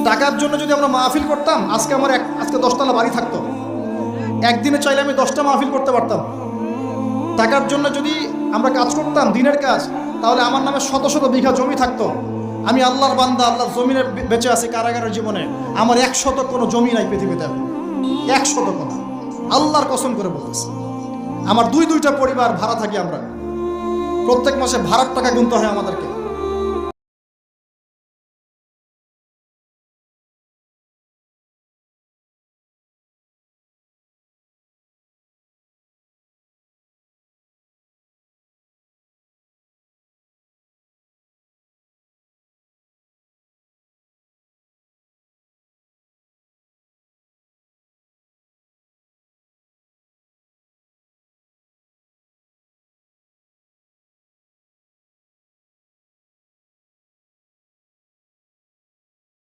টাকার জন্য যদি আমরা মাহফিল করতাম, আজকে আমার আজকে 10তলা বাড়ি থাকতো। একদিনে চাইলে আমি 10টা মাহফিল করতে পারতাম। টাকার জন্য যদি আমরা কাজ করতাম, দিনের কাজ, তাহলে আমার নামে শত শত বিঘা জমি থাকতো। আমি আল্লাহর বান্দা, আল্লাহর জমিনে বেঁচে আছি কারাগারের জীবনে। আমার 100 কোনো জমি নাই পৃথিবীতে, 100 কোনো। আল্লাহর কসম করে বলতেছি, আমার দুইটা পরিবার ভাড়া থাকি আমরা। প্রত্যেক মাসে ভাড়ার টাকা গুনতে হয় আমাদেরকে।